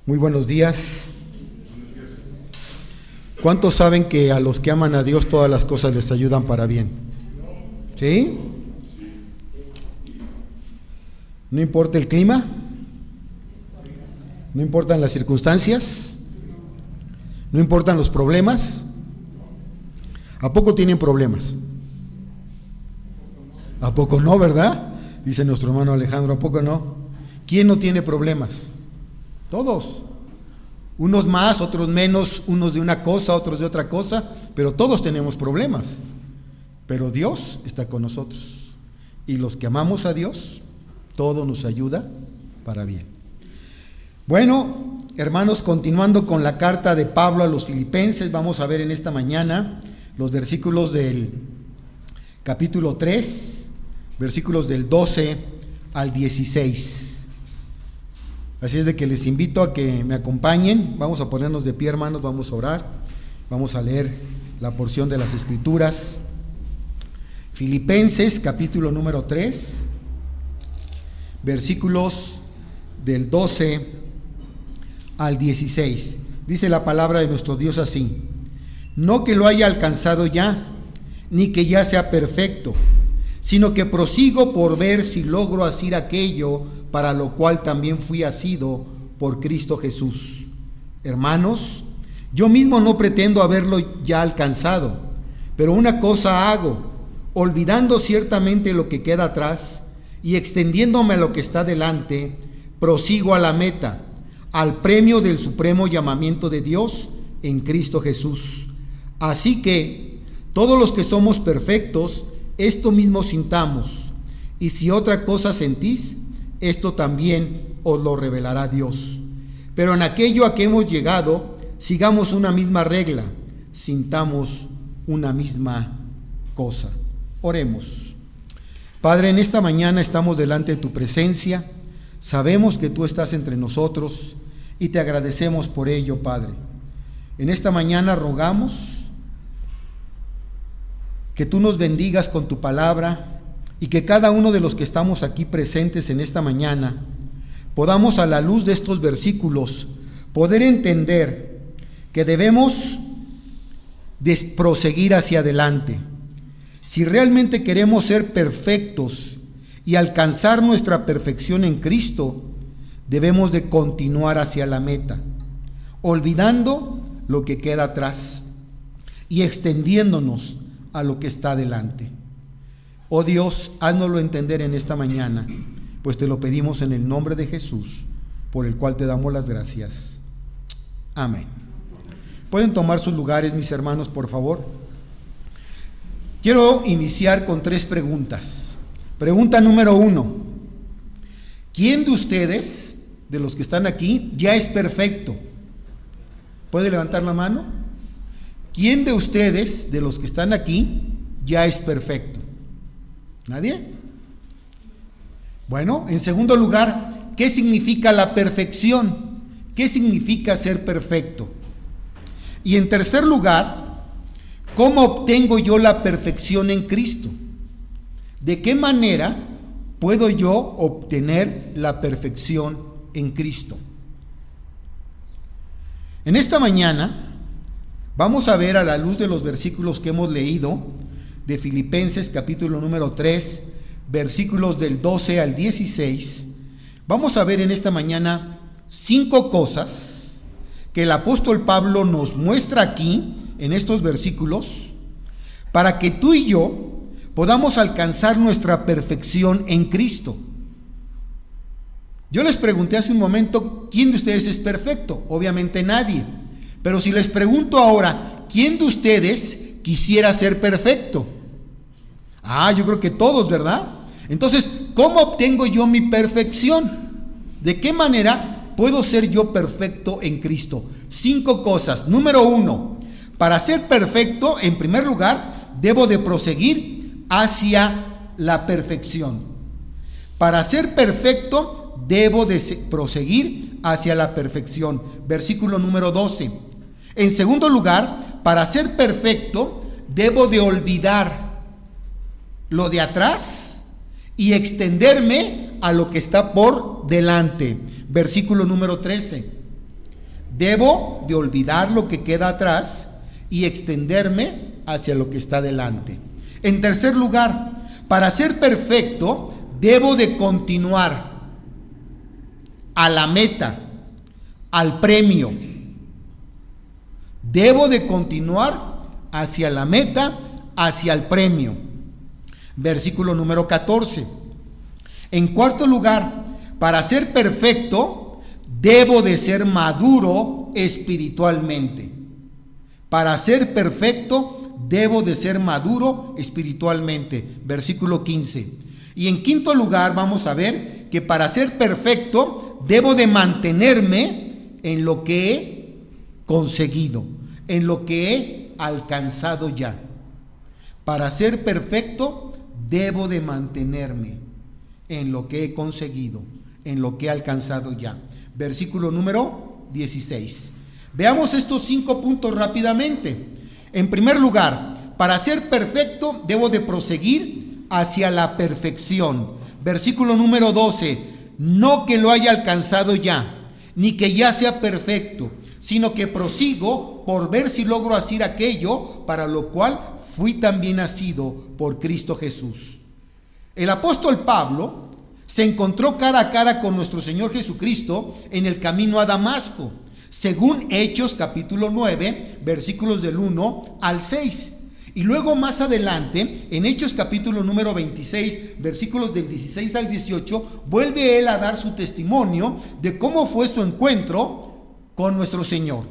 Muy buenos días. ¿Cuántos saben que a los que aman a Dios todas las cosas les ayudan para bien? ¿Sí? No importa el clima, no importan las circunstancias, no importan los problemas. ¿A poco tienen problemas? ¿A poco no, verdad? Dice nuestro hermano Alejandro, ¿a poco no? ¿Quién no tiene problemas? Todos. Unos más, otros menos, unos de una cosa, otros de otra cosa, pero todos tenemos problemas. Pero Dios está con nosotros. Y los que amamos a Dios, todo nos ayuda para bien. Bueno, hermanos, continuando con la carta de Pablo a los Filipenses, vamos a ver en esta mañana los versículos del capítulo 3, versículos del 12 al 16. Así es de que les invito a que me acompañen. Vamos a ponernos de pie, hermanos, vamos a orar, vamos a leer la porción de las Escrituras. Filipenses, capítulo número 3, versículos del 12 al 16. Dice la palabra de nuestro Dios así: no que lo haya alcanzado ya, ni que ya sea perfecto, sino que prosigo por ver si logro hacer aquello para lo cual también fui asido por Cristo Jesús. Hermanos, yo mismo no pretendo haberlo ya alcanzado, pero una cosa hago, olvidando ciertamente lo que queda atrás y extendiéndome a lo que está delante, prosigo a la meta, al premio del supremo llamamiento de Dios en Cristo Jesús. Así que todos los que somos perfectos, esto mismo sintamos, y si otra cosa sentís, esto también os lo revelará Dios. Pero en aquello a que hemos llegado, sigamos una misma regla, sintamos una misma cosa. Oremos. Padre, en esta mañana estamos delante de tu presencia, sabemos que tú estás entre nosotros y te agradecemos por ello, Padre. En esta mañana rogamos que tú nos bendigas con tu palabra y que cada uno de los que estamos aquí presentes en esta mañana podamos, a la luz de estos versículos, poder entender que debemos proseguir hacia adelante. Si realmente queremos ser perfectos y alcanzar nuestra perfección en Cristo, debemos de continuar hacia la meta, olvidando lo que queda atrás y extendiéndonos a lo que está delante. Oh Dios, háznoslo entender en esta mañana, pues te lo pedimos en el nombre de Jesús, por el cual te damos las gracias. Amén. ¿Pueden tomar sus lugares, mis hermanos, por favor? Quiero iniciar con 3 preguntas. Pregunta número 1. ¿Quién de ustedes, de los que están aquí, ya es perfecto? ¿Puede levantar la mano? ¿Quién de ustedes, de los que están aquí, ya es perfecto? ¿Nadie? Bueno, en segundo lugar, ¿qué significa la perfección? ¿Qué significa ser perfecto? Y en tercer lugar, ¿cómo obtengo yo la perfección en Cristo? ¿De qué manera puedo yo obtener la perfección en Cristo? En esta mañana vamos a ver, a la luz de los versículos que hemos leído de Filipenses capítulo número 3, versículos del 12 al 16, vamos a ver en esta mañana 5 cosas que el apóstol Pablo nos muestra aquí en estos versículos para que tú y yo podamos alcanzar nuestra perfección en Cristo. Yo les pregunté hace un momento, ¿quién de ustedes es perfecto? Obviamente nadie. Pero si les pregunto ahora, ¿quién de ustedes quisiera ser perfecto? Yo creo que todos, ¿verdad? Entonces, ¿cómo obtengo yo mi perfección? ¿De qué manera puedo ser yo perfecto en Cristo? 5 cosas. Número 1, para ser perfecto, en primer lugar, debo de proseguir hacia la perfección. Para ser perfecto, debo de proseguir hacia la perfección. Versículo número 12. En segundo lugar, para ser perfecto, debo de olvidar lo de atrás y extenderme a lo que está por delante. Versículo número 13. Debo de olvidar lo que queda atrás y extenderme hacia lo que está delante. En tercer lugar, para ser perfecto, debo de continuar a la meta, al premio. Debo de continuar hacia la meta, hacia el premio. Versículo número 14. En cuarto lugar, para ser perfecto, debo de ser maduro espiritualmente. Para ser perfecto, debo de ser maduro espiritualmente. Versículo 15. Y en quinto lugar, vamos a ver que para ser perfecto, debo de mantenerme en lo que he conseguido, en lo que he alcanzado ya. Para ser perfecto, debo de mantenerme en lo que he conseguido, en lo que he alcanzado ya. Versículo número 16. Veamos estos 5 puntos rápidamente. En primer lugar, para ser perfecto, debo de proseguir hacia la perfección. Versículo número 12. No que lo haya alcanzado ya, ni que ya sea perfecto, sino que prosigo por ver si logro hacer aquello para lo cual fui también nacido por Cristo Jesús. El apóstol Pablo se encontró cara a cara con nuestro Señor Jesucristo en el camino a Damasco, según Hechos capítulo 9, versículos del 1 al 6. Y luego más adelante, en Hechos capítulo número 26, versículos del 16 al 18, vuelve él a dar su testimonio de cómo fue su encuentro con nuestro Señor.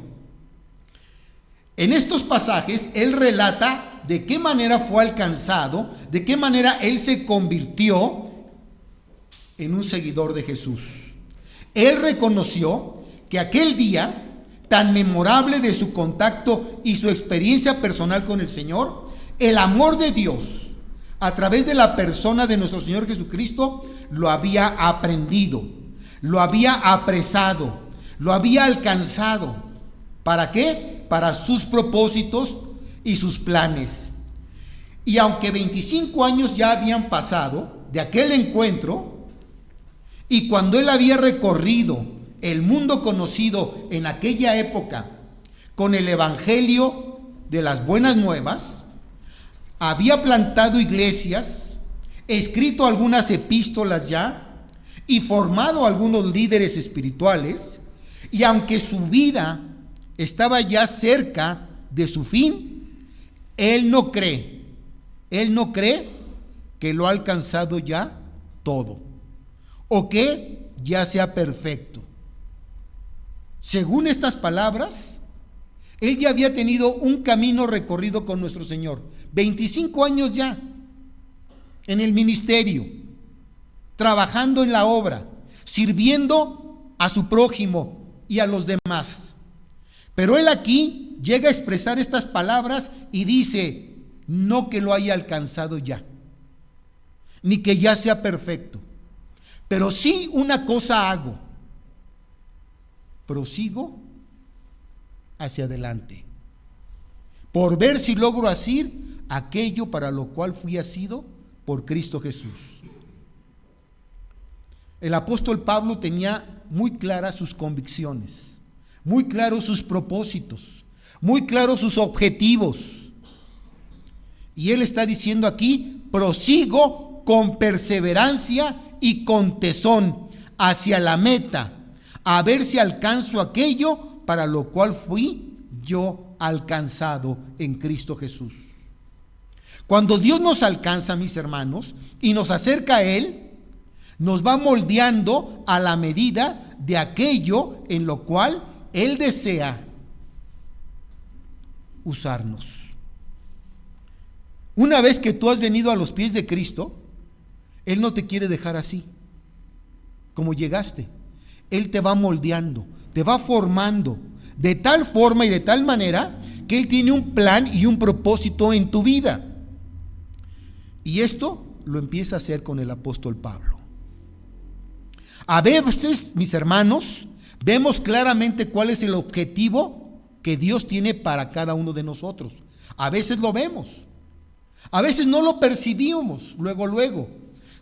En estos pasajes, él relata de qué manera fue alcanzado, de qué manera él se convirtió en un seguidor de Jesús. Él reconoció que aquel día tan memorable de su contacto y su experiencia personal con el Señor, el amor de Dios a través de la persona de nuestro Señor Jesucristo lo había aprendido, lo había apresado, lo había alcanzado. ¿Para qué? Para sus propósitos y sus planes. Y aunque 25 años ya habían pasado de aquel encuentro, y cuando él había recorrido el mundo conocido en aquella época con el evangelio de las buenas nuevas, había plantado iglesias, escrito algunas epístolas ya y formado algunos líderes espirituales, y aunque su vida estaba ya cerca de su fin, él no cree que lo ha alcanzado ya todo o que ya sea perfecto. Según estas palabras, él ya había tenido un camino recorrido con nuestro Señor. 25 años ya en el ministerio, trabajando en la obra, sirviendo a su prójimo y a los demás. Pero él aquí llega a expresar estas palabras y dice, no que lo haya alcanzado ya, ni que ya sea perfecto, pero sí una cosa hago: prosigo hacia adelante, por ver si logro hacer aquello para lo cual fui asido por Cristo Jesús. El apóstol Pablo tenía muy claras sus convicciones, muy claros sus propósitos, muy claros sus objetivos. Y él está diciendo aquí: prosigo con perseverancia y con tesón hacia la meta, a ver si alcanzo aquello para lo cual fui yo alcanzado en Cristo Jesús. Cuando Dios nos alcanza, mis hermanos, y nos acerca a Él, nos va moldeando a la medida de aquello en lo cual Él desea usarnos. Una vez que tú has venido a los pies de Cristo, Él no te quiere dejar así, como llegaste. Él te va moldeando, te va formando de tal forma y de tal manera que Él tiene un plan y un propósito en tu vida. Y esto lo empieza a hacer con el apóstol Pablo. A veces, mis hermanos, vemos claramente cuál es el objetivo que Dios tiene para cada uno de nosotros. A veces lo vemos, a veces no lo percibimos luego,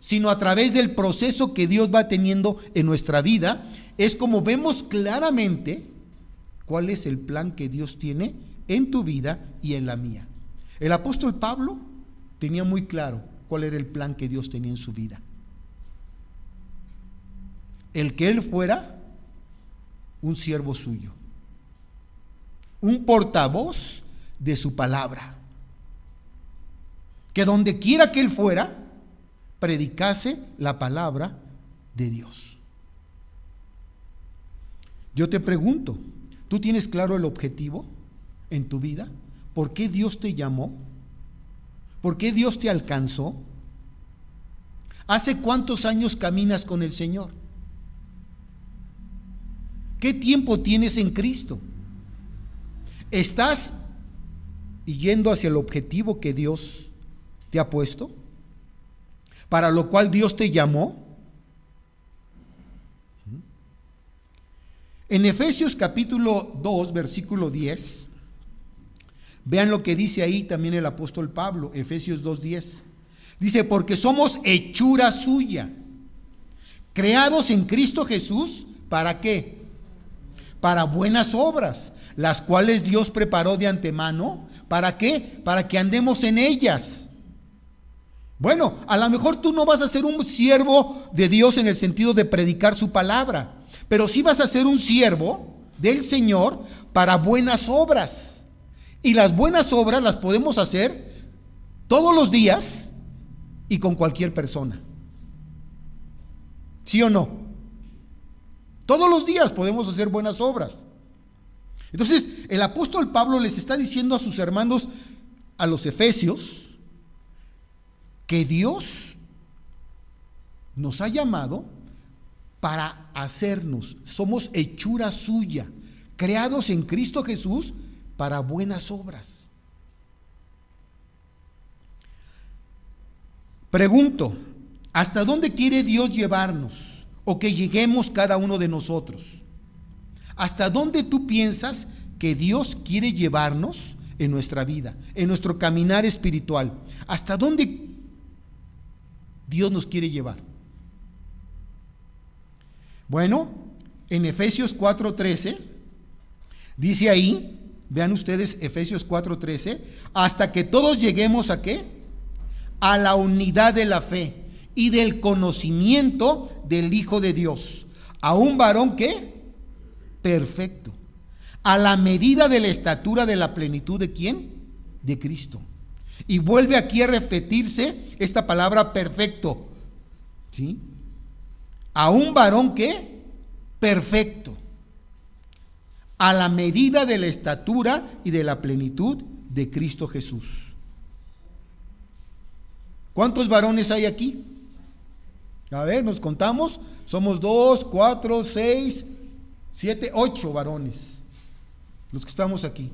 sino a través del proceso que Dios va teniendo en nuestra vida, es como vemos claramente cuál es el plan que Dios tiene en tu vida y en la mía. El apóstol Pablo tenía muy claro cuál era el plan que Dios tenía en su vida. El que él fuera un siervo suyo, un portavoz de su palabra, que donde quiera que él fuera, predicase la palabra de Dios. Yo te pregunto, ¿tú tienes claro el objetivo en tu vida? ¿Por qué Dios te llamó? ¿Por qué Dios te alcanzó? ¿Hace cuántos años caminas con el Señor? ¿Qué tiempo tienes en Cristo? ¿Estás yendo hacia el objetivo que Dios te ha puesto? ¿Para lo cual Dios te llamó? En Efesios capítulo 2, versículo 10, vean lo que dice ahí también el apóstol Pablo, Efesios 2:10. Dice, porque somos hechura suya, creados en Cristo Jesús, ¿para qué? Para buenas obras, las cuales Dios preparó de antemano. ¿Para qué? Para que andemos en ellas. Bueno, a lo mejor tú no vas a ser un siervo de Dios en el sentido de predicar su palabra, pero sí vas a ser un siervo del Señor para buenas obras. Y las buenas obras las podemos hacer todos los días y con cualquier persona. ¿Sí o no? Todos los días podemos hacer buenas obras. Entonces, el apóstol Pablo les está diciendo a sus hermanos, a los efesios, que Dios nos ha llamado para hacernos, somos hechura suya, creados en Cristo Jesús para buenas obras. Pregunto, ¿hasta dónde quiere Dios llevarnos o que lleguemos cada uno de nosotros? ¿Hasta dónde tú piensas que Dios quiere llevarnos en nuestra vida, en nuestro caminar espiritual? ¿Hasta dónde Dios nos quiere llevar? Bueno, en Efesios 4:13 dice ahí, vean ustedes Efesios 4:13, hasta que todos lleguemos ¿a qué? A la unidad de la fe y del conocimiento del Hijo de Dios, a un varón ¿qué? Perfecto, a la medida de la estatura de la plenitud ¿de quién? De Cristo. Y vuelve aquí a repetirse esta palabra perfecto, ¿sí? A un varón ¿qué? Perfecto, a la medida de la estatura y de la plenitud de Cristo Jesús. ¿Cuántos varones hay aquí? A ver, nos contamos. Somos 2, 4, 6, 7, 8 varones los que estamos aquí.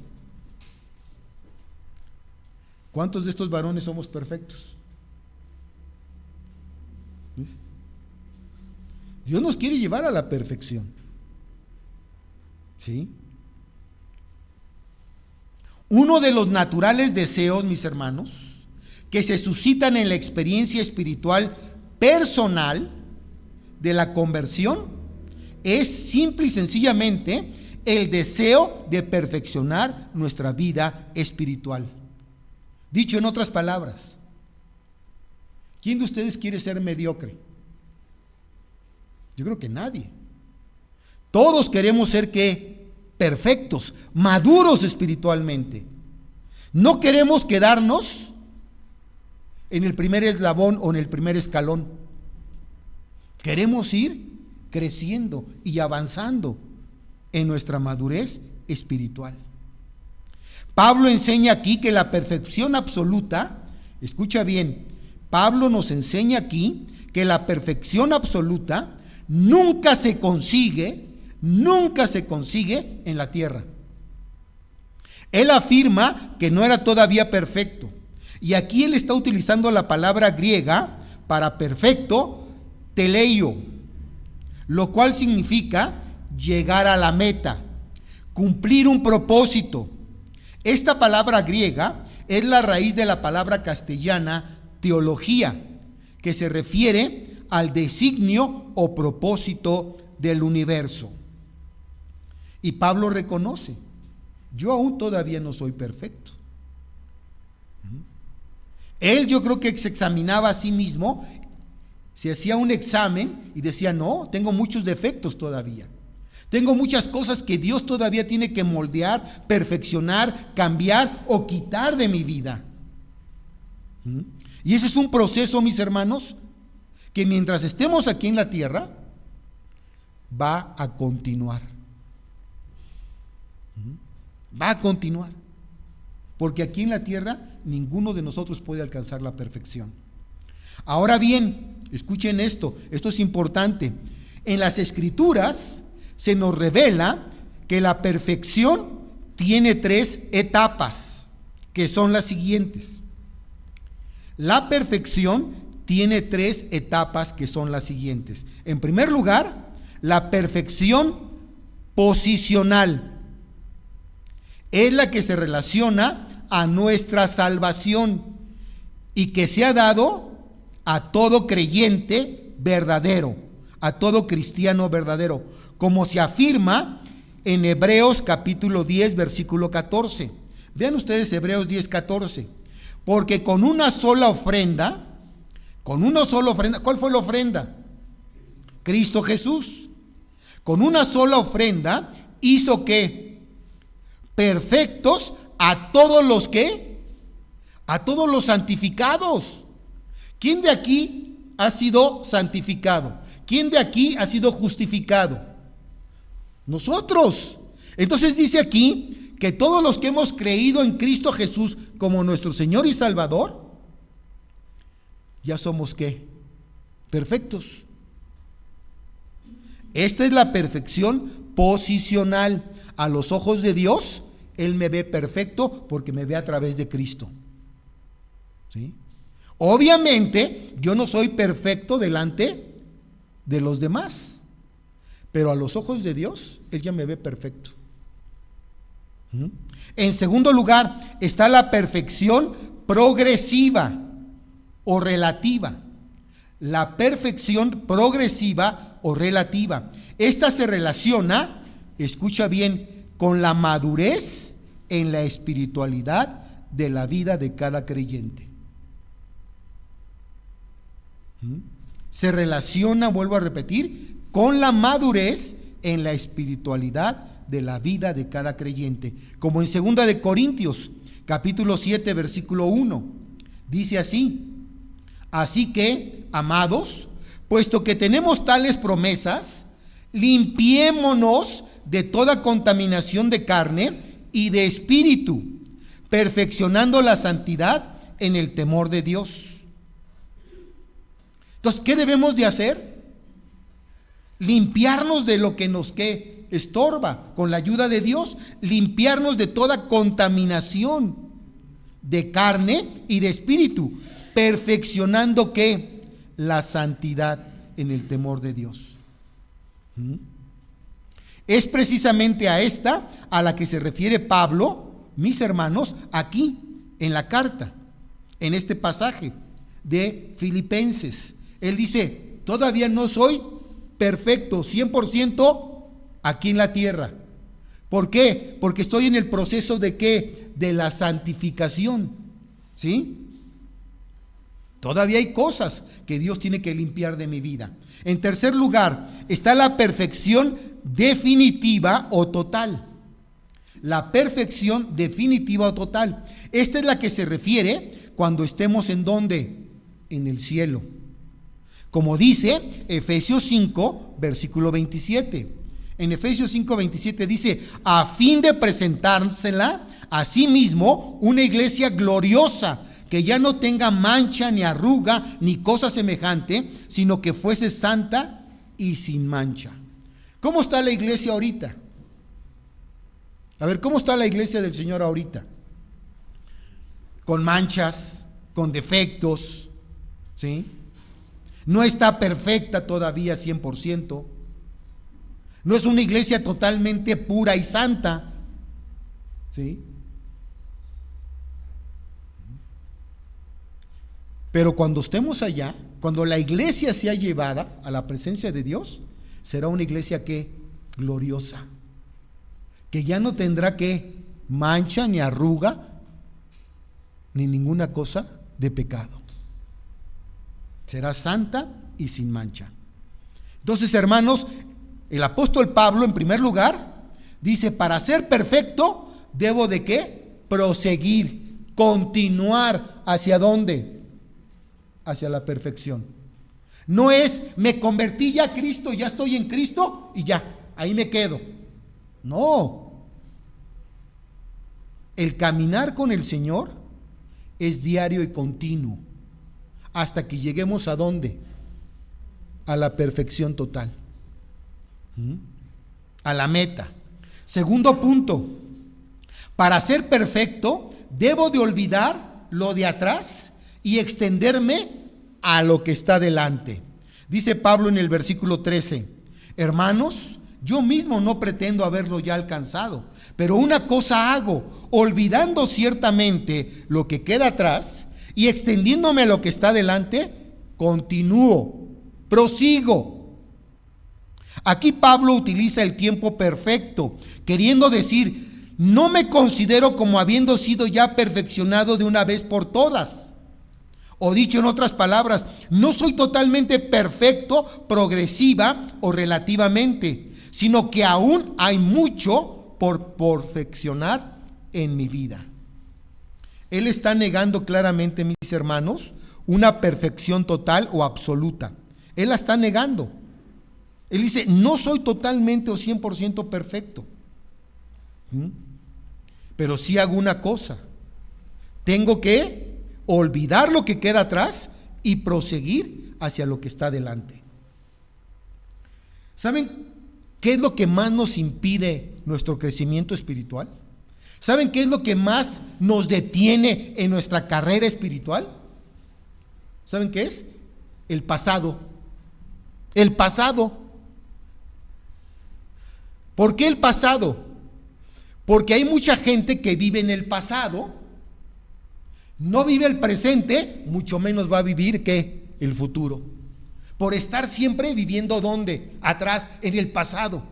¿Cuántos de estos varones somos perfectos? Dios nos quiere llevar a la perfección. ¿Sí? Uno de los naturales deseos, mis hermanos, que se suscitan en la experiencia espiritual personal de la conversión es simple y sencillamente el deseo de perfeccionar nuestra vida espiritual. Dicho en otras palabras, ¿quién de ustedes quiere ser mediocre? Yo creo que nadie. Todos queremos ser ¿qué? Perfectos, maduros espiritualmente. No queremos quedarnos en el primer eslabón o en el primer escalón. Queremos ir creciendo y avanzando en nuestra madurez espiritual. Pablo enseña aquí que la perfección absoluta, escucha bien, Pablo nos enseña aquí que la perfección absoluta nunca se consigue en la tierra. Él afirma que no era todavía perfecto. Y aquí él está utilizando la palabra griega para perfecto, teleio, lo cual significa llegar a la meta, cumplir un propósito. Esta palabra griega es la raíz de la palabra castellana teología, que se refiere al designio o propósito del universo. Y Pablo reconoce, yo aún todavía no soy perfecto. Él, yo creo que se examinaba a sí mismo, se hacía un examen y decía, no, tengo muchos defectos todavía. Tengo muchas cosas que Dios todavía tiene que moldear, perfeccionar, cambiar o quitar de mi vida. Y ese es un proceso, mis hermanos, que mientras estemos aquí en la tierra, va a continuar. Va a continuar. Porque aquí en la tierra ninguno de nosotros puede alcanzar la perfección. Ahora bien, escuchen esto es importante. En las Escrituras se nos revela que la perfección tiene 3 etapas, que son las siguientes. La perfección tiene 3 etapas que son las siguientes. En primer lugar, la perfección posicional es la que se relaciona a nuestra salvación y que se ha dado a todo creyente verdadero, a todo cristiano verdadero, como se afirma en Hebreos capítulo 10, versículo 14. Vean ustedes Hebreos 10, 14. Porque con una sola ofrenda, ¿cuál fue la ofrenda? Cristo Jesús. Con una sola ofrenda hizo que perfectos a todos los que, a todos los santificados. ¿Quién de aquí ha sido santificado? ¿Quién de aquí ha sido justificado? Nosotros. Entonces dice aquí que todos los que hemos creído en Cristo Jesús como nuestro Señor y Salvador, ya somos ¿qué? Perfectos. Esta es la perfección posicional. A los ojos de Dios, Él me ve perfecto porque me ve a través de Cristo. ¿Sí? Obviamente, yo no soy perfecto delante de los demás, pero a los ojos de Dios, Él ya me ve perfecto. En segundo lugar, está la perfección progresiva o relativa. La perfección progresiva o relativa. Esta se relaciona, escucha bien, con la madurez en la espiritualidad de la vida de cada creyente. Se relaciona, vuelvo a repetir, con la madurez en la espiritualidad de la vida de cada creyente. Como en 2 de Corintios, capítulo 7, versículo 1. Dice así: así que, amados, puesto que tenemos tales promesas, limpiémonos de toda contaminación de carne y de espíritu, perfeccionando la santidad en el temor de Dios. Entonces, ¿qué debemos de hacer? Limpiarnos de lo que nos estorba, con la ayuda de Dios, limpiarnos de toda contaminación de carne y de espíritu, perfeccionando ¿qué? La santidad en el temor de Dios. Es precisamente a esta a la que se refiere Pablo, mis hermanos, aquí en la carta, en este pasaje de Filipenses. Él dice, todavía no soy perfecto, 100% aquí en la tierra. ¿Por qué? Porque estoy en el proceso de ¿qué? De la santificación, ¿sí? Todavía hay cosas que Dios tiene que limpiar de mi vida. En tercer lugar, está la perfección definitiva o total. La perfección definitiva o total. Esta es la que se refiere cuando estemos ¿en dónde? En el cielo. Como dice Efesios 5, versículo 27. En Efesios 5, 27 dice, a fin de presentársela a sí mismo una iglesia gloriosa, que ya no tenga mancha, ni arruga, ni cosa semejante, sino que fuese santa y sin mancha. ¿Cómo está la iglesia ahorita? A ver, ¿cómo está la iglesia del Señor ahorita? Con manchas, con defectos, ¿sí? No está perfecta todavía 100%. No es una iglesia totalmente pura y santa, ¿sí? Pero cuando estemos allá, cuando la iglesia sea llevada a la presencia de Dios, será una iglesia que gloriosa. que ya no tendrá que mancha ni arruga ni ninguna cosa de pecado. Será santa y sin mancha. Entonces, hermanos, el apóstol Pablo, en primer lugar, dice: para ser perfecto, debo de ¿qué? Proseguir, continuar. ¿Hacia dónde? Hacia la perfección. No es, me convertí ya a Cristo, ya estoy en Cristo y ya, ahí me quedo. No. El caminar con el Señor es diario y continuo, hasta que lleguemos ¿a dónde? A la perfección total, a la meta. Segundo punto: para ser perfecto, debo de olvidar lo de atrás y extenderme a lo que está delante. Dice Pablo en el versículo 13: hermanos, yo mismo no pretendo haberlo ya alcanzado, pero una cosa hago, olvidando ciertamente lo que queda atrás y extendiéndome a lo que está delante, continúo, prosigo. Aquí Pablo utiliza el tiempo perfecto, queriendo decir: no me considero como habiendo sido ya perfeccionado de una vez por todas. O dicho en otras palabras, no soy totalmente perfecto, progresiva o relativamente, sino que aún hay mucho por perfeccionar en mi vida. Él está negando claramente, mis hermanos, una perfección total o absoluta. Él la está negando. Él dice: no soy totalmente o 100% perfecto, pero sí hago una cosa: tengo que olvidar lo que queda atrás y proseguir hacia lo que está delante. ¿Saben qué es lo que más nos impide nuestro crecimiento espiritual? ¿Saben qué es lo que más nos detiene en nuestra carrera espiritual? ¿Saben qué es? El pasado. El pasado. ¿Por qué el pasado? Porque hay mucha gente que vive en el pasado, no vive el presente, mucho menos va a vivir ¿qué? El futuro. Por estar siempre viviendo ¿dónde? Atrás, en el pasado.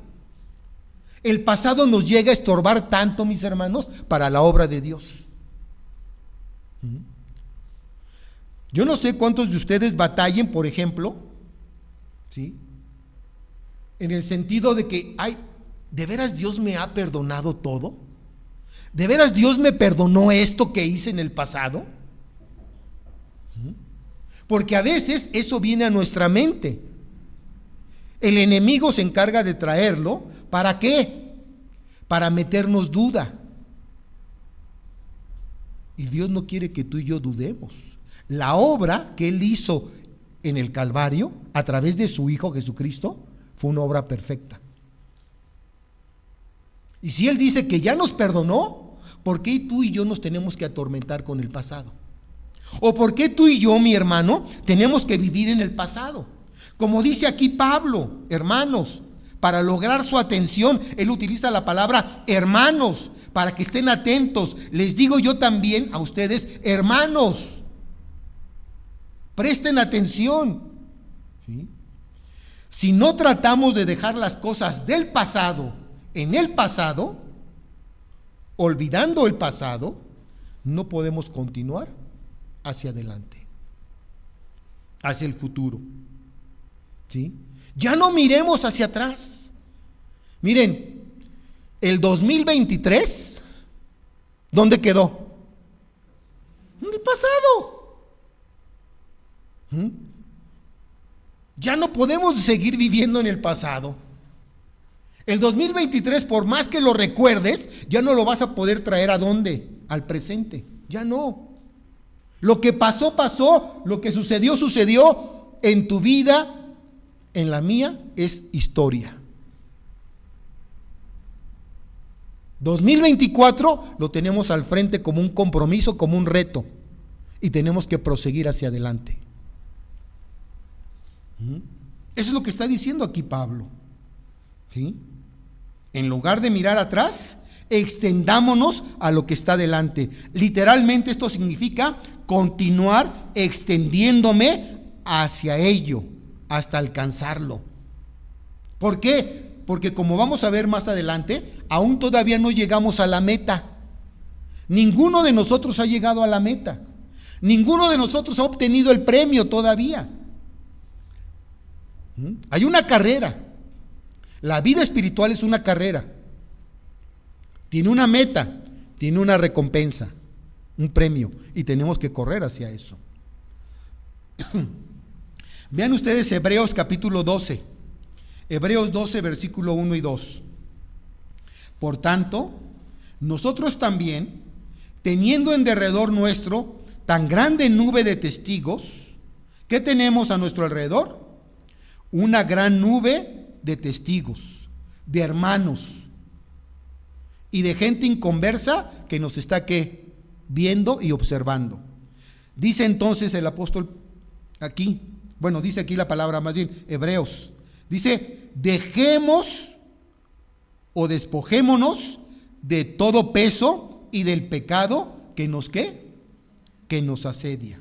El pasado nos llega a estorbar tanto, mis hermanos, para la obra de Dios. Yo no sé cuántos de ustedes batallen, por ejemplo, ¿sí? En el sentido de que, ay, ¿de veras Dios me ha perdonado todo? ¿De veras Dios me perdonó esto que hice en el pasado? Porque a veces eso viene a nuestra mente. El enemigo se encarga de traerlo. ¿Para qué? Para meternos duda. Y Dios no quiere que tú y yo dudemos. La obra que Él hizo en el Calvario, a través de su Hijo Jesucristo, fue una obra perfecta. Y si Él dice que ya nos perdonó, ¿por qué tú y yo nos tenemos que atormentar con el pasado? ¿O por qué tú y yo, mi hermano, tenemos que vivir en el pasado? Como dice aquí Pablo, hermanos, para lograr su atención, él utiliza la palabra hermanos, para que estén atentos. Les digo yo también a ustedes, hermanos, presten atención, ¿sí? Si no tratamos de dejar las cosas del pasado en el pasado, olvidando el pasado, no podemos continuar hacia adelante, hacia el futuro, ¿sí? Ya no miremos hacia atrás. Miren, el 2023, ¿dónde quedó? En el pasado. Ya no podemos seguir viviendo en el pasado. El 2023, por más que lo recuerdes, ya no lo vas a poder traer ¿a dónde? Al presente. Ya no. Lo que pasó, pasó. Lo que sucedió, sucedió. En tu vida, en la mía, es historia. 2024 lo tenemos al frente como un compromiso, como un reto. Y tenemos que proseguir hacia adelante. Eso es lo que está diciendo aquí Pablo, ¿sí? En lugar de mirar atrás, extendámonos a lo que está delante. Literalmente esto significa continuar extendiéndome hacia ello, hasta alcanzarlo. ¿Por qué? porque como vamos a ver más adelante, aún todavía no llegamos a la meta. Ninguno de nosotros ha llegado a la meta. Ninguno de nosotros ha obtenido el premio todavía. Hay una carrera. La vida espiritual es una carrera. Tiene una meta, tiene una recompensa, un premio, y tenemos que correr hacia eso. Vean ustedes Hebreos capítulo 12. Hebreos 12, versículo 1 y 2. Por tanto, nosotros también, teniendo en derredor nuestro tan grande nube de testigos, ¿qué tenemos a nuestro alrededor? Una gran nube de testigos, de hermanos y de gente inconversa que nos está ¿qué? Viendo y observando. Dice entonces el apóstol aquí, bueno, dice aquí la palabra más bien, Hebreos, dice, dejemos o despojémonos de todo peso y del pecado que nos ¿qué? Que nos asedia.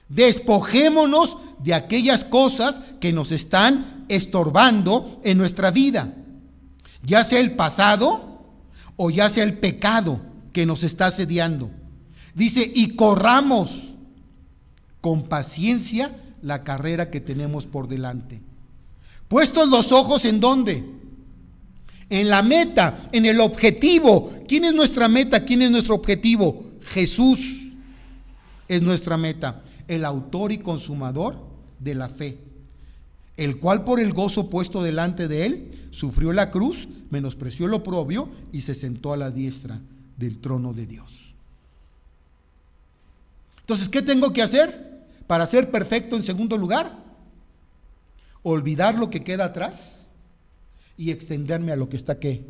Despojémonos de aquellas cosas que nos están estorbando en nuestra vida, ya sea el pasado o ya sea el pecado que nos está asediando. Dice, y corramos con paciencia la carrera que tenemos por delante. Puestos los ojos ¿en dónde? En la meta, en el objetivo. ¿Quién es nuestra meta? ¿Quién es nuestro objetivo? Jesús es nuestra meta, el autor y consumador de la fe, el cual por el gozo puesto delante de él, sufrió la cruz, menospreció el oprobio y se sentó a la diestra del trono de Dios. Entonces, ¿qué tengo que hacer para ser perfecto en segundo lugar? Olvidar lo que queda atrás y extenderme a lo que está ¿qué?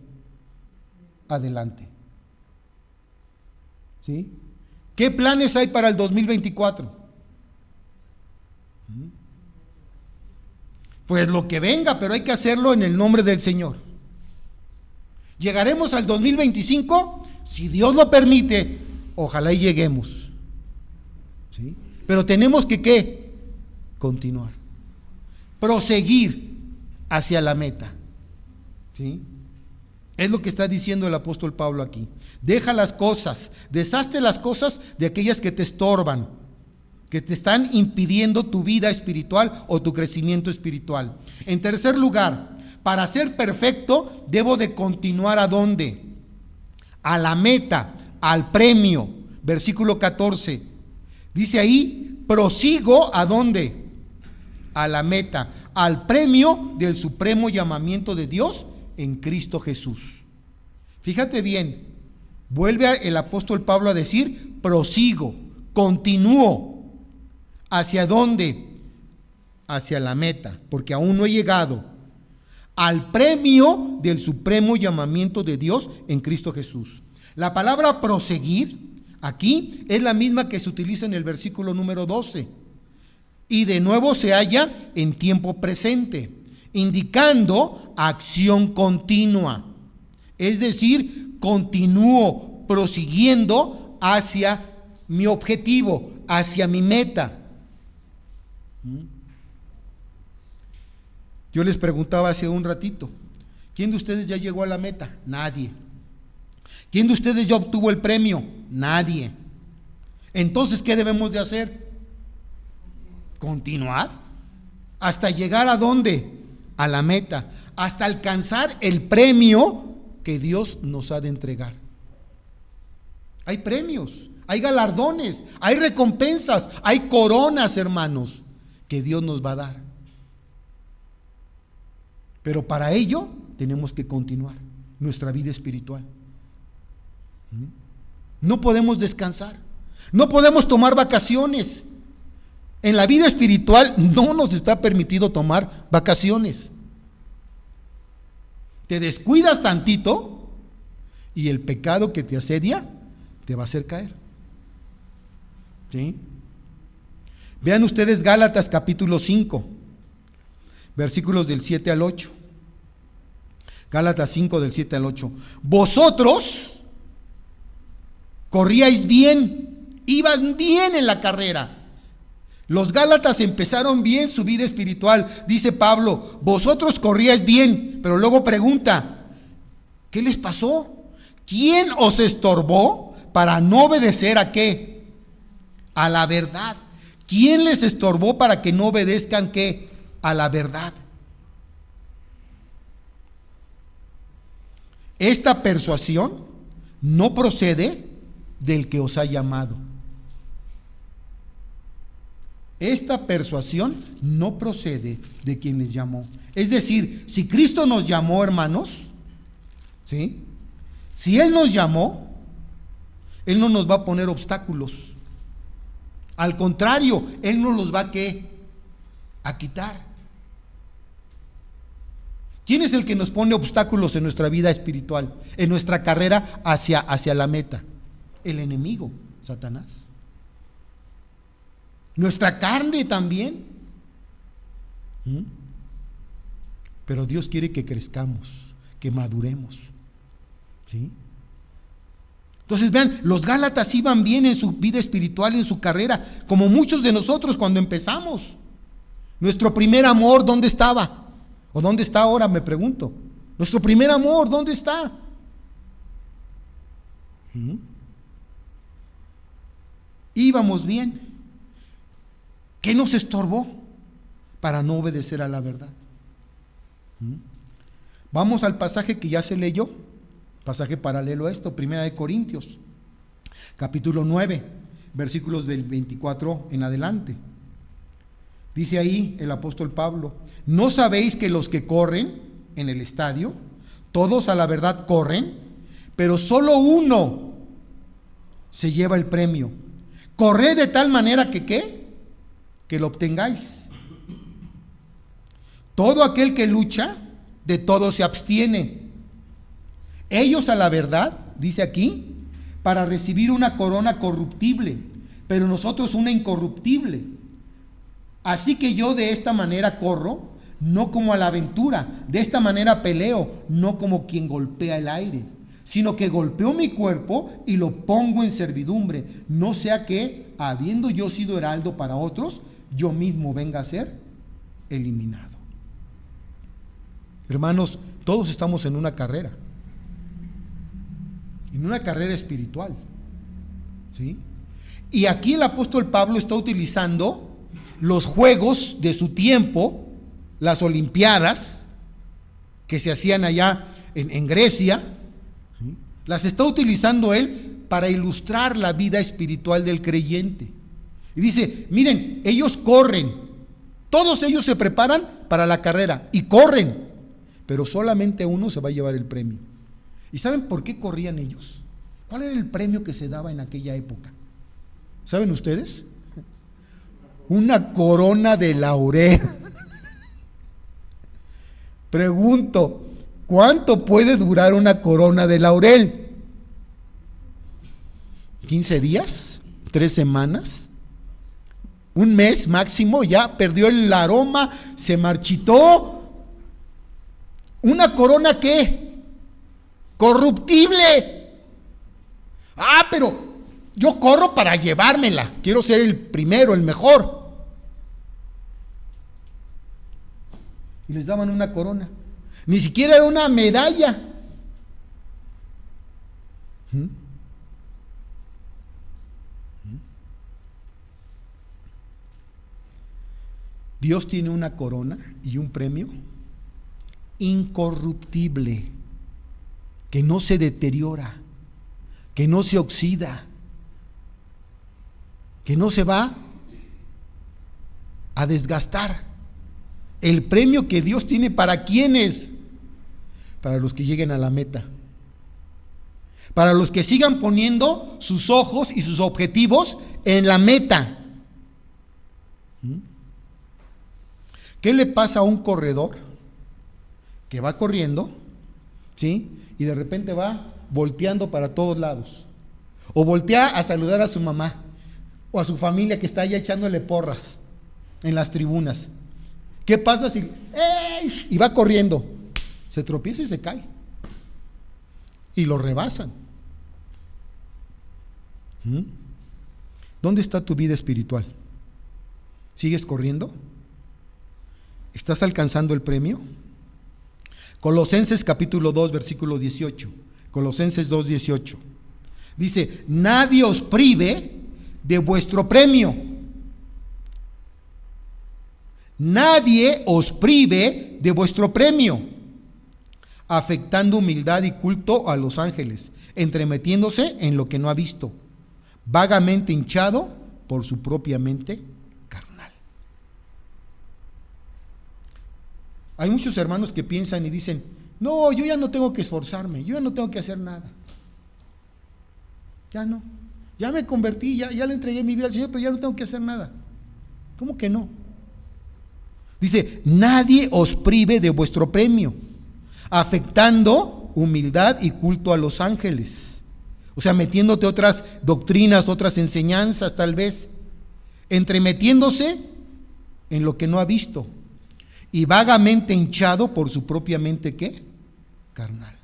Adelante. ¿Sí? ¿Qué planes hay para el 2024? Pues lo que venga, pero hay que hacerlo en el nombre del Señor. ¿Llegaremos al 2025? Si Dios lo permite, ojalá y lleguemos. ¿Sí? Pero tenemos que ¿qué? Continuar. Proseguir hacia la meta. ¿Sí? Es lo que está diciendo el apóstol Pablo aquí. Deja las cosas, deshazte las cosas de aquellas que te estorban, que te están impidiendo tu vida espiritual o tu crecimiento espiritual. En tercer lugar, para ser perfecto, debo de continuar ¿a dónde? A la meta, al premio. Versículo 14. Dice ahí, prosigo ¿a dónde? A la meta, al premio del supremo llamamiento de Dios en Cristo Jesús. Fíjate bien, vuelve el apóstol Pablo a decir, prosigo, continúo. ¿Hacia dónde? Hacia la meta, porque aún no he llegado al premio del supremo llamamiento de Dios en Cristo Jesús. La palabra proseguir aquí es la misma que se utiliza en el versículo número 12 y de nuevo se halla en tiempo presente, indicando acción continua, es decir, continúo prosiguiendo hacia mi objetivo, hacia mi meta. Yo les preguntaba hace un ratito, ¿quién de ustedes ya llegó a la meta? Nadie. ¿Quién de ustedes ya obtuvo el premio? Nadie. Entonces, ¿qué debemos de hacer? Continuar hasta llegar ¿a dónde? A la meta, hasta alcanzar el premio que Dios nos ha de entregar. Hay premios, hay galardones, hay recompensas, hay coronas, hermanos, que Dios nos va a dar. Pero para ello tenemos que continuar nuestra vida espiritual. No podemos descansar, no podemos tomar vacaciones. En la vida espiritual no nos está permitido tomar vacaciones. Te descuidas tantito y el pecado que te asedia te va a hacer caer. ¿Sí? Vean ustedes Gálatas capítulo 5, versículos del 7 al 8. Gálatas 5 del 7 al 8. Vosotros corríais bien, iban bien en la carrera. Los Gálatas empezaron bien su vida espiritual. Dice Pablo, vosotros corríais bien, pero luego pregunta, ¿qué les pasó? ¿Quién os estorbó para no obedecer a qué? A la verdad. ¿Quién les estorbó para que no obedezcan qué? A la verdad. Esta persuasión no procede del que os ha llamado. Esta persuasión no procede de quien les llamó. Es decir, si Cristo nos llamó, hermanos, ¿sí? Si Él nos llamó, Él no nos va a poner obstáculos. Al contrario, Él nos los va a ¿qué? A quitar. ¿Quién es el que nos pone obstáculos en nuestra vida espiritual, en nuestra carrera hacia la meta? El enemigo, Satanás. Nuestra carne también. Pero Dios quiere que crezcamos, que maduremos. ¿Sí? Entonces vean, los Gálatas iban bien en su vida espiritual, en su carrera, como muchos de nosotros cuando empezamos. Nuestro primer amor, ¿dónde estaba? ¿O dónde está ahora? Me pregunto. Nuestro primer amor, ¿dónde está? Íbamos bien. ¿Qué nos estorbó para no obedecer a la verdad? Vamos al pasaje que ya se leyó, pasaje paralelo a esto, 1 Corintios, capítulo 9, versículos del 24 en adelante. Dice ahí el apóstol Pablo, ¿no sabéis que los que corren en el estadio, todos a la verdad corren, pero solo uno se lleva el premio? Corred de tal manera que ¿qué? Que lo obtengáis. Todo aquel que lucha, de todo se abstiene. Ellos a la verdad, dice aquí, para recibir una corona corruptible, pero nosotros una incorruptible. Así que yo de esta manera corro, no como a la aventura, de esta manera peleo, no como quien golpea el aire, sino que golpeo mi cuerpo y lo pongo en servidumbre, no sea que, habiendo yo sido heraldo para otros, yo mismo venga a ser eliminado. Hermanos, todos estamos en una carrera espiritual, ¿sí? Y aquí el apóstol Pablo está utilizando los juegos de su tiempo, las olimpiadas que se hacían allá en Grecia, ¿sí? Las está utilizando él para ilustrar la vida espiritual del creyente. Y dice, miren, ellos corren, todos ellos se preparan para la carrera y corren, pero solamente uno se va a llevar el premio. ¿Y saben por qué corrían ellos? ¿Cuál era el premio que se daba en aquella época? ¿Saben ustedes? Una corona de laurel. Pregunto, ¿cuánto puede durar una corona de laurel? ¿15 días? ¿3 semanas? ¿Un mes máximo? Ya perdió el aroma, se marchitó. ¿Una corona qué? Corruptible. Ah, pero yo corro para llevármela. Quiero ser el primero, el mejor. Y les daban una corona. Ni siquiera era una medalla. Dios tiene una corona y un premio incorruptible, que no se deteriora, que no se oxida, que no se va a desgastar. El premio que Dios tiene, ¿para quiénes? Para los que lleguen a la meta, para los que sigan poniendo sus ojos y sus objetivos en la meta. ¿Qué le pasa a un corredor que va corriendo, ¿sí? Y de repente va volteando para todos lados? O voltea a saludar a su mamá o a su familia que está allá echándole porras en las tribunas. ¿Qué pasa si ¡ey! Y va corriendo? Se tropieza y se cae. Y lo rebasan. ¿Dónde está tu vida espiritual? ¿Sigues corriendo? ¿Estás alcanzando el premio? Colosenses capítulo 2, versículo 18. Colosenses 2, 18. Dice, nadie os prive de vuestro premio. Nadie os prive de vuestro premio, afectando humildad y culto a los ángeles, entremetiéndose en lo que no ha visto, vagamente hinchado por su propia mente carnal. Hay muchos hermanos que piensan y dicen, no, yo ya no tengo que esforzarme, yo ya no tengo que hacer nada. Ya no, ya me convertí, ya le entregué mi vida al Señor, pero ya no tengo que hacer nada. ¿Cómo que no? Dice, nadie os prive de vuestro premio, afectando humildad y culto a los ángeles. O sea, metiéndote otras doctrinas, otras enseñanzas tal vez, entremetiéndose en lo que no ha visto y vagamente hinchado por su propia mente, ¿qué? Carnal.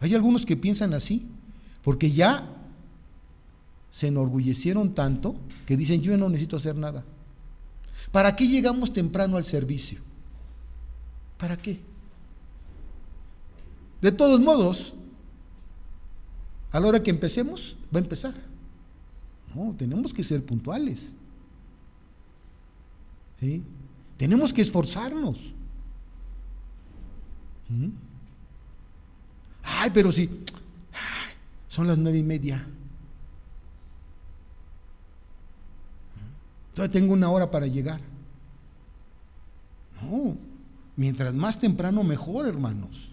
Hay algunos que piensan así, porque ya se enorgullecieron tanto que dicen, yo no necesito hacer nada. ¿Para qué llegamos temprano al servicio? ¿Para qué? De todos modos, a la hora que empecemos, va a empezar. No, tenemos que ser puntuales. ¿Sí? Tenemos que esforzarnos. Ay, pero si son las 9:30. Todavía tengo 1 hora para llegar. No, mientras más temprano mejor, hermanos.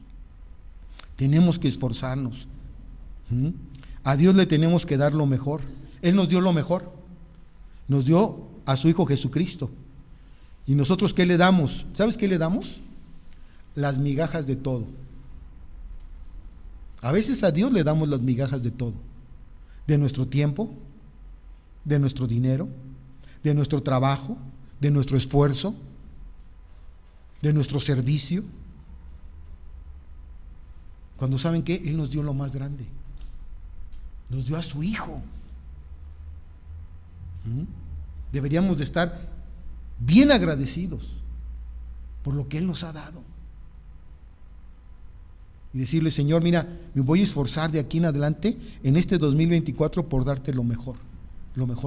Tenemos que esforzarnos. A Dios le tenemos que dar lo mejor. Él nos dio lo mejor. Nos dio a su Hijo Jesucristo. ¿Y nosotros qué le damos? ¿Sabes qué le damos? Las migajas de todo. A veces a Dios le damos las migajas de todo. De nuestro tiempo, de nuestro dinero, de nuestro trabajo, de nuestro esfuerzo, de nuestro servicio. Cuando saben que Él nos dio lo más grande, nos dio a su Hijo. Deberíamos de estar bien agradecidos por lo que Él nos ha dado y decirle, Señor, mira, me voy a esforzar de aquí en adelante en este 2024 por darte lo mejor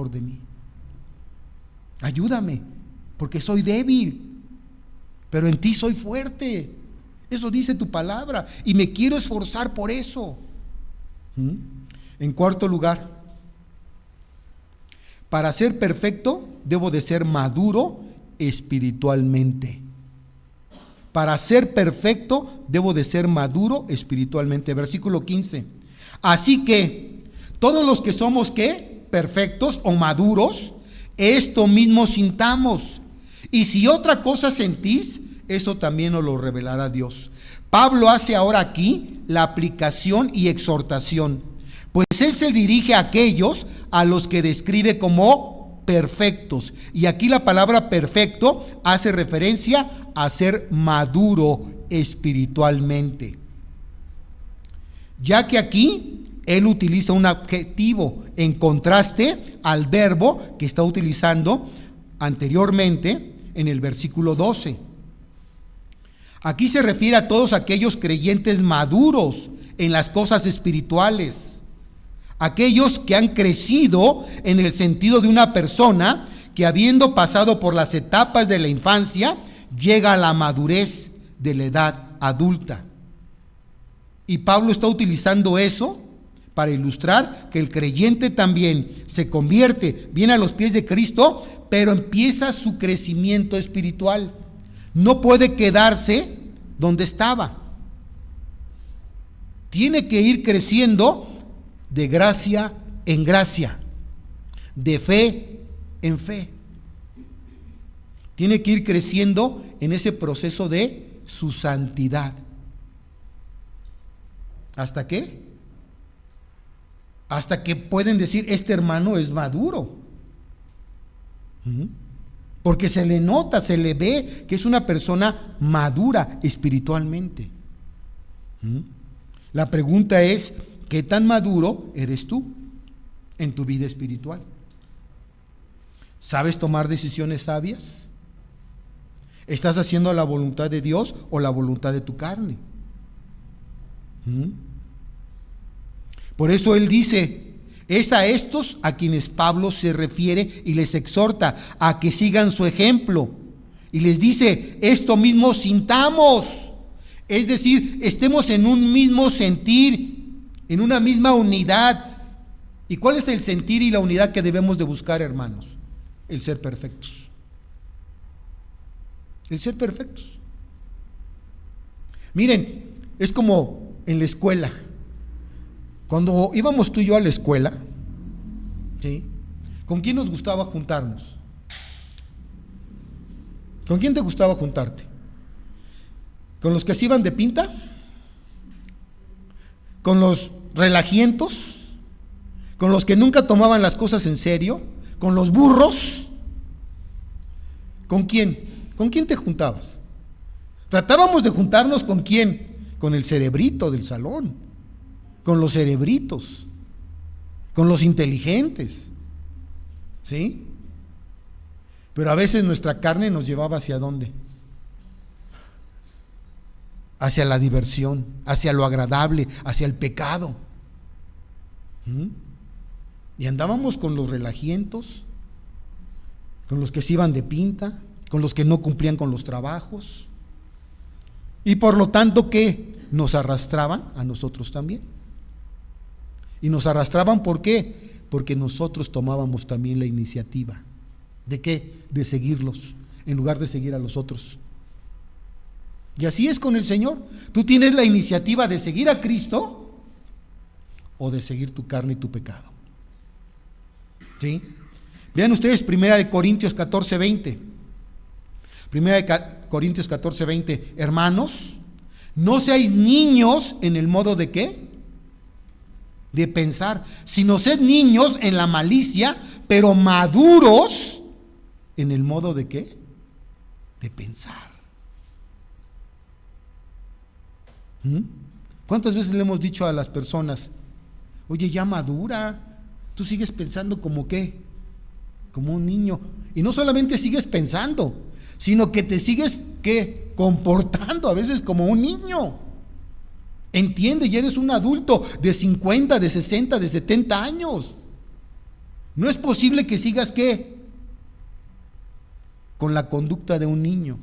de mí. Ayúdame, porque soy débil, pero en ti soy fuerte. Eso dice tu palabra y me quiero esforzar por eso. En cuarto lugar, para ser perfecto debo de ser maduro espiritualmente. Para ser perfecto debo de ser maduro espiritualmente. Versículo 15. Así que todos los que somos ¿qué? Perfectos o maduros, esto mismo sintamos. Y si otra cosa sentís, eso también nos lo revelará Dios. Pablo hace ahora aquí la aplicación y exhortación, pues él se dirige a aquellos a los que describe como perfectos. Y aquí la palabra perfecto hace referencia a ser maduro espiritualmente, ya que aquí él utiliza un adjetivo en contraste al verbo que está utilizando anteriormente en el versículo 12. Aquí se refiere a todos aquellos creyentes maduros en las cosas espirituales, aquellos que han crecido en el sentido de una persona que, habiendo pasado por las etapas de la infancia, llega a la madurez de la edad adulta. Y Pablo está utilizando eso para ilustrar que el creyente también se convierte, viene a los pies de Cristo, pero empieza su crecimiento espiritual. No puede quedarse donde estaba. Tiene que ir creciendo de gracia en gracia, de fe en fe. Tiene que ir creciendo en ese proceso de su santidad. ¿Hasta qué? Hasta que pueden decir, este hermano es maduro. Porque se le nota, se le ve que es una persona madura espiritualmente. La pregunta es, ¿qué tan maduro eres tú en tu vida espiritual? ¿Sabes tomar decisiones sabias? ¿Estás haciendo la voluntad de Dios o la voluntad de tu carne? Por eso él dice, es a estos a quienes Pablo se refiere y les exhorta a que sigan su ejemplo. Y les dice, esto mismo sintamos. Es decir, estemos en un mismo sentir, en una misma unidad. ¿Y cuál es el sentir y la unidad que debemos de buscar, hermanos? El ser perfectos. El ser perfectos. Miren, es como en la escuela. Cuando íbamos tú y yo a la escuela, ¿sí? ¿Con quién nos gustaba juntarnos? ¿Con quién te gustaba juntarte? ¿Con los que se iban de pinta? ¿Con los relajientos? ¿Con los que nunca tomaban las cosas en serio? ¿Con los burros? ¿Con quién? ¿Con quién te juntabas? Tratábamos de juntarnos ¿con quién? Con el cerebrito del salón, con los cerebritos, con los inteligentes, ¿sí? Pero a veces nuestra carne nos llevaba ¿hacia dónde? Hacia la diversión, hacia lo agradable, hacia el pecado. Y andábamos con los relajientos, con los que se iban de pinta, con los que no cumplían con los trabajos. Y por lo tanto, ¿qué? Nos arrastraban a nosotros también. Y nos arrastraban, ¿por qué? Porque nosotros tomábamos también la iniciativa. ¿De qué? De seguirlos, en lugar de seguir a los otros. Y así es con el Señor. Tú tienes la iniciativa de seguir a Cristo o de seguir tu carne y tu pecado. ¿Sí? Vean ustedes 1 Corintios 14:20. 1 Corintios 14:20. Hermanos, no seáis niños en el modo de ¿qué? De pensar, sino sed niños en la malicia, pero maduros en el modo de ¿qué? De pensar. ¿Cuántas veces le hemos dicho a las personas, oye, ya madura, tú sigues pensando como qué? Como un niño. Y no solamente sigues pensando, sino que te sigues ¿qué? Comportando a veces como un niño. Entiende, ya eres un adulto de 50, de 60, de 70 años. No es posible que sigas ¿qué? Con la conducta de un niño,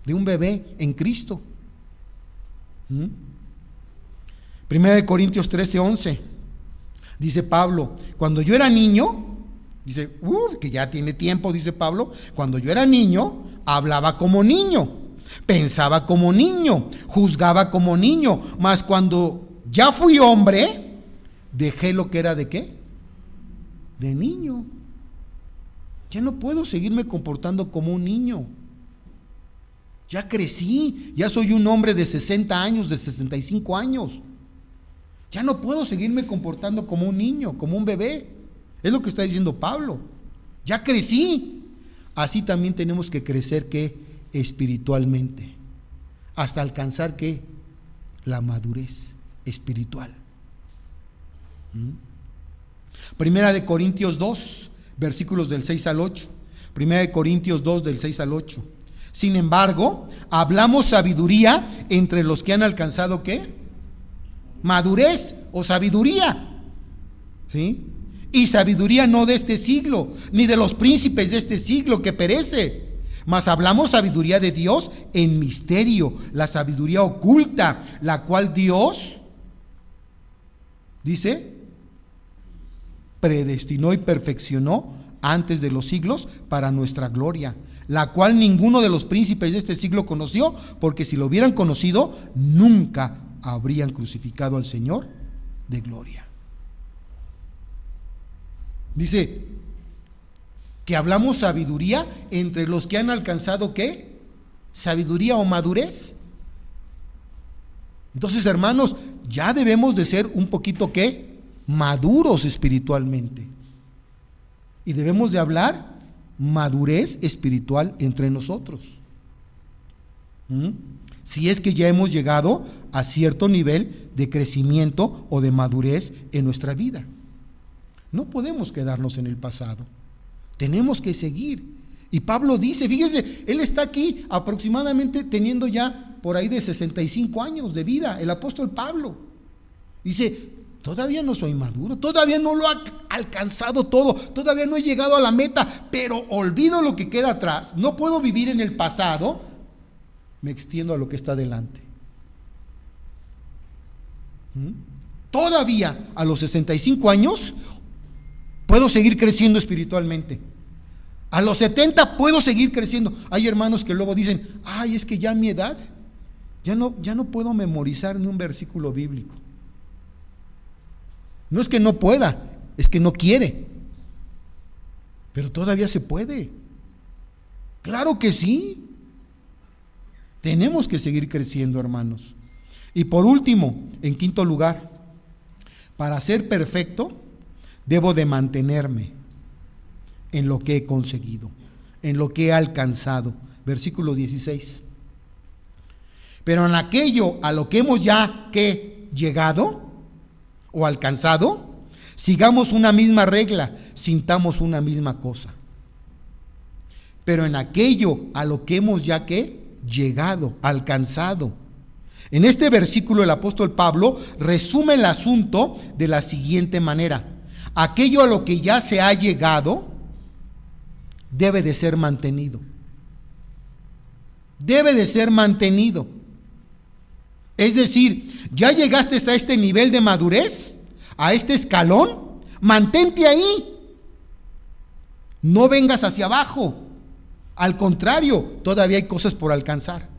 de un bebé en Cristo. 1 Corintios 13:11 dice Pablo, cuando yo era niño, dice, que ya tiene tiempo, dice Pablo, cuando yo era niño, hablaba como niño, pensaba como niño, juzgaba como niño, mas cuando ya fui hombre, dejé lo que era ¿de qué? De niño. Ya no puedo seguirme comportando como un niño. Ya crecí, ya soy un hombre de 60 años, de 65 años. Ya no puedo seguirme comportando como un niño, como un bebé. Es lo que está diciendo Pablo. Ya crecí. Así también tenemos que crecer ¿qué? Espiritualmente. Hasta alcanzar ¿qué? La madurez espiritual. Primera de Corintios 2, versículos del 6 al 8. Primera de Corintios 2, del 6 al 8. Sin embargo, hablamos sabiduría entre los que han alcanzado ¿qué? Madurez o sabiduría. ¿Sí? Y sabiduría no de este siglo, ni de los príncipes de este siglo que perece. Mas hablamos sabiduría de Dios en misterio, la sabiduría oculta, la cual Dios, dice, predestinó y perfeccionó antes de los siglos para nuestra gloria, la cual ninguno de los príncipes de este siglo conoció, porque si lo hubieran conocido, nunca habrían crucificado al Señor de gloria. Dice que hablamos sabiduría entre los que han alcanzado ¿qué? Sabiduría o madurez. Entonces, hermanos, ya debemos de ser un poquito ¿qué? Maduros espiritualmente. Y debemos de hablar madurez espiritual entre nosotros. Si es que ya hemos llegado a cierto nivel de crecimiento o de madurez en nuestra vida. No podemos quedarnos en el pasado. Tenemos que seguir. Y Pablo dice, fíjese, él está aquí aproximadamente teniendo ya por ahí de 65 años de vida, el apóstol Pablo. Dice, todavía no soy maduro, todavía no lo he alcanzado todo, todavía no he llegado a la meta, pero olvido lo que queda atrás, no puedo vivir en el pasado, me extiendo a lo que está adelante. Todavía a los 65 años puedo seguir creciendo espiritualmente. A los 70 puedo seguir creciendo. Hay hermanos que luego dicen, ay, es que ya a mi edad ya no puedo memorizar ni un versículo bíblico. No es que no pueda, es que no quiere. Pero todavía se puede. Claro que sí. Tenemos que seguir creciendo, hermanos. Y por último, en quinto lugar, para ser perfecto, debo de mantenerme en lo que he conseguido, en lo que he alcanzado. Versículo 16. Pero en aquello a lo que hemos ya que llegado o alcanzado, sigamos una misma regla, sintamos una misma cosa. Pero en aquello a lo que hemos ya que llegado, alcanzado. En este versículo el apóstol Pablo resume el asunto de la siguiente manera: aquello a lo que ya se ha llegado debe de ser mantenido. Debe de ser mantenido. Es decir, ya llegaste a este nivel de madurez, a este escalón, mantente ahí. No vengas hacia abajo. Al contrario, todavía hay cosas por alcanzar.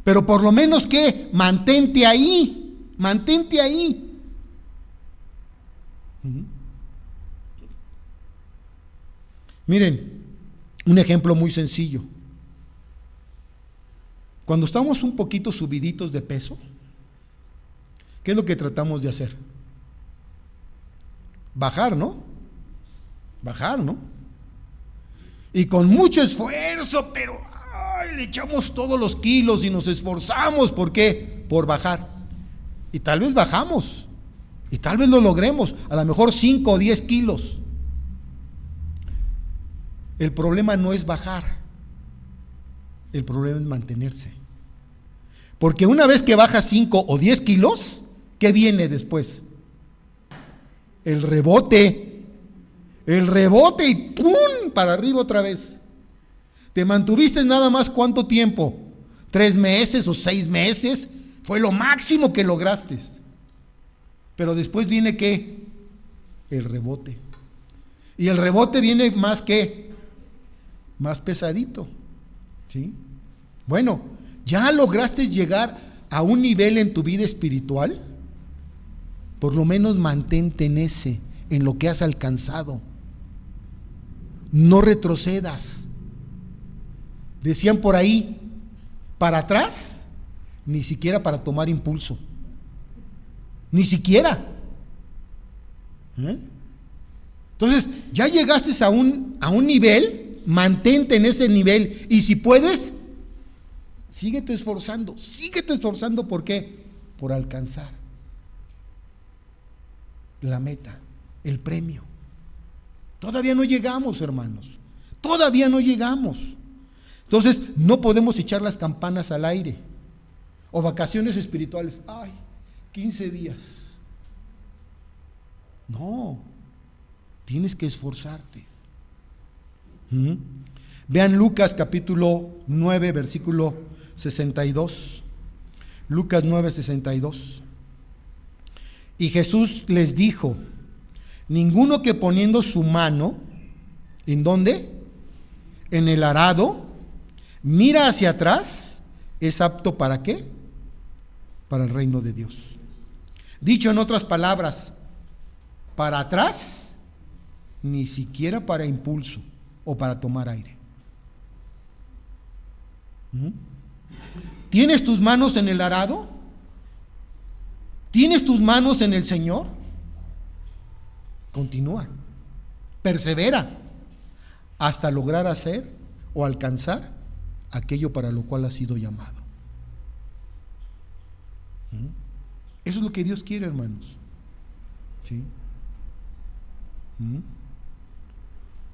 Pero por lo menos que mantente ahí. Mantente ahí. Miren, un ejemplo muy sencillo. Cuando estamos un poquito subiditos de peso, ¿qué es lo que tratamos de hacer? Bajar, ¿no? Bajar, ¿no? Y con mucho esfuerzo, pero le echamos todos los kilos y nos esforzamos. ¿Por qué? Por bajar. Y tal vez bajamos. Y tal vez lo logremos. A lo mejor 5 o 10 kilos. El problema no es bajar. El problema es mantenerse. Porque una vez que bajas 5 o 10 kilos, ¿qué viene después? El rebote. El rebote y ¡pum! Para arriba otra vez. ¿Te mantuviste nada más cuánto tiempo? 3 meses o 6 meses. Fue lo máximo que lograste. Pero después viene ¿qué? El rebote. Y el rebote viene más ¿qué? Más pesadito. ¿Sí? Bueno, ¿ya lograste llegar a un nivel en tu vida espiritual? Por lo menos mantente en lo que has alcanzado. No retrocedas. Decían por ahí, para atrás, ni siquiera para tomar impulso. Ni siquiera. Entonces, ya llegaste a un nivel, mantente en ese nivel. Y si puedes, síguete esforzando. ¿Por qué? Por alcanzar la meta, el premio. Todavía no llegamos, hermanos. Todavía no llegamos. Entonces, no podemos echar las campanas al aire. O vacaciones espirituales. Ay, 15 días. No. Tienes que esforzarte. Vean Lucas capítulo 9, versículo 62. Lucas 9, 62. Y Jesús les dijo: ninguno que poniendo su mano, ¿en dónde? En el arado, mira hacia atrás, es apto ¿para qué? Para el reino de Dios. Dicho en otras palabras, para atrás, ni siquiera para impulso o para tomar aire. ¿Tienes tus manos en el arado? ¿Tienes tus manos en el Señor? Continúa, persevera hasta lograr hacer o alcanzar aquello para lo cual has sido llamado. Eso es lo que Dios quiere, hermanos. ¿Sí?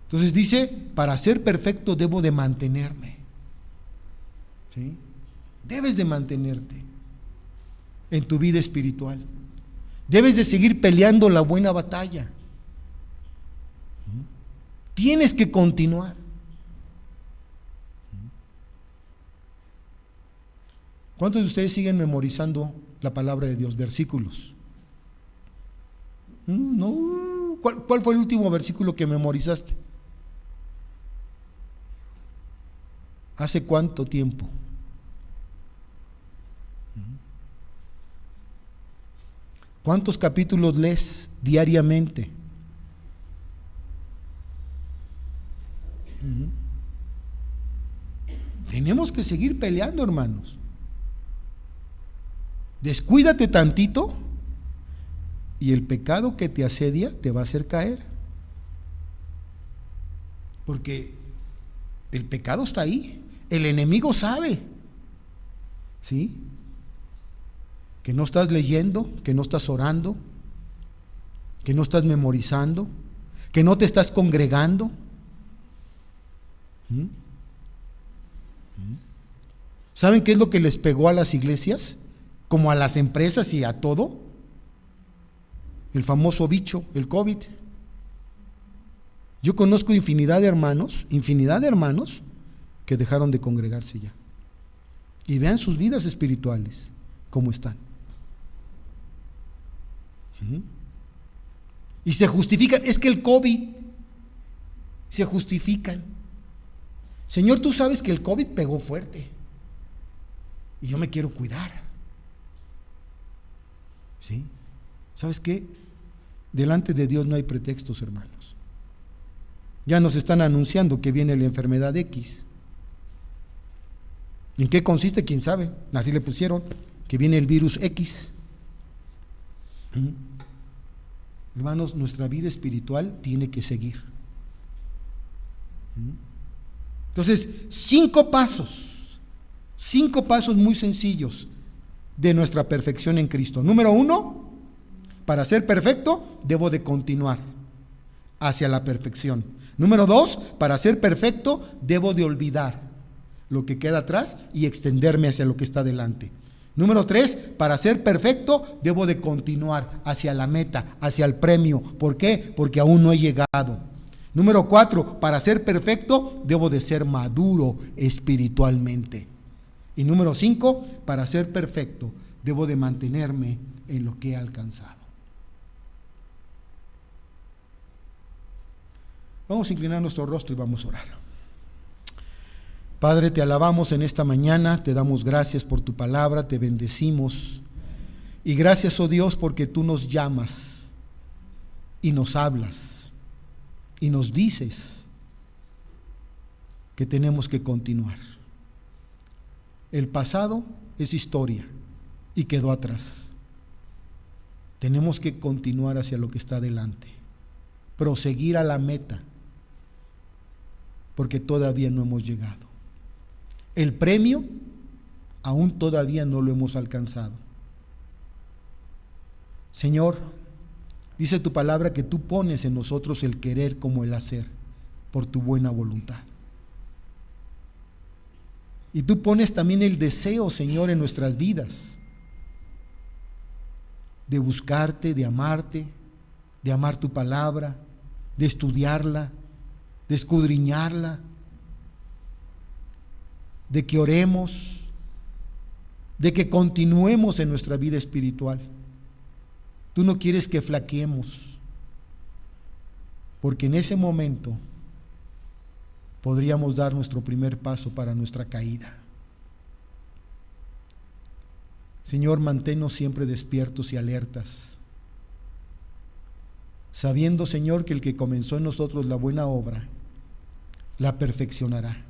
Entonces dice, para ser perfecto debo de mantenerme. ¿Sí? Debes de mantenerte en tu vida espiritual. Debes de seguir peleando la buena batalla. Tienes que continuar. ¿Cuántos de ustedes siguen memorizando la palabra de Dios? Versículos. No. ¿Cuál fue el último versículo que memorizaste? ¿Hace cuánto tiempo? ¿Cuántos capítulos lees diariamente? Tenemos que seguir peleando, hermanos. Descuídate tantito y el pecado que te asedia te va a hacer caer. Porque el pecado está ahí. El enemigo sabe, ¿sí?, que no estás leyendo, que no estás orando, que no estás memorizando, que no te estás congregando. ¿Saben qué es lo que les pegó a las iglesias? Como a las empresas y a todo. El famoso bicho, el COVID. Yo conozco infinidad de hermanos que dejaron de congregarse ya. Y vean sus vidas espirituales, cómo están. Y se justifican, es que el COVID, se justifican. Señor, tú sabes que el COVID pegó fuerte y yo me quiero cuidar. ¿Sí? ¿Sabes qué? Delante de Dios no hay pretextos, hermanos. Ya nos están anunciando que viene la enfermedad X. ¿En qué consiste? ¿Quién sabe? Así le pusieron, que viene el virus X. Hermanos, nuestra vida espiritual tiene que seguir. Entonces, 5 pasos muy sencillos de nuestra perfección en Cristo. Número 1, para ser perfecto, debo de continuar hacia la perfección. Número 2, para ser perfecto, debo de olvidar lo que queda atrás y extenderme hacia lo que está delante. Número 3, para ser perfecto, debo de continuar hacia la meta, hacia el premio. ¿Por qué? Porque aún no he llegado. Número 4, para ser perfecto, debo de ser maduro espiritualmente. Y número 5, para ser perfecto, debo de mantenerme en lo que he alcanzado. Vamos a inclinar nuestro rostro y vamos a orar. Padre, te alabamos en esta mañana, te damos gracias por tu palabra, te bendecimos. Y gracias, oh Dios, porque tú nos llamas y nos hablas y nos dices que tenemos que continuar. El pasado es historia y quedó atrás. Tenemos que continuar hacia lo que está delante, proseguir a la meta, porque todavía no hemos llegado. El premio aún todavía no lo hemos alcanzado. Señor, dice tu palabra que tú pones en nosotros el querer como el hacer, por tu buena voluntad. Y tú pones también el deseo, Señor, en nuestras vidas, de buscarte, de amar tu palabra, de estudiarla, de escudriñarla, de que oremos, de que continuemos en nuestra vida espiritual. Tú no quieres que flaqueemos, porque en ese momento podríamos dar nuestro primer paso para nuestra caída. Señor, manténnos siempre despiertos y alertas, sabiendo, Señor, que el que comenzó en nosotros la buena obra, la perfeccionará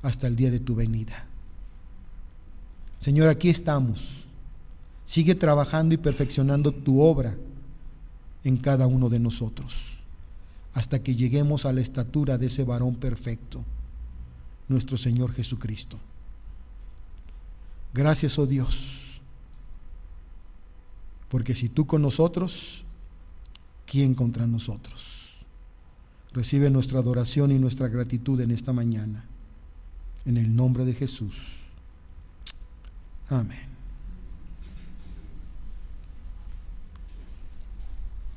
hasta el día de tu venida. Señor, aquí estamos. Sigue trabajando y perfeccionando tu obra en cada uno de nosotros, hasta que lleguemos a la estatura de ese varón perfecto, nuestro Señor Jesucristo. Gracias, oh Dios, porque si tú con nosotros, ¿quién contra nosotros? Recibe nuestra adoración y nuestra gratitud en esta mañana. En el nombre de Jesús. Amén.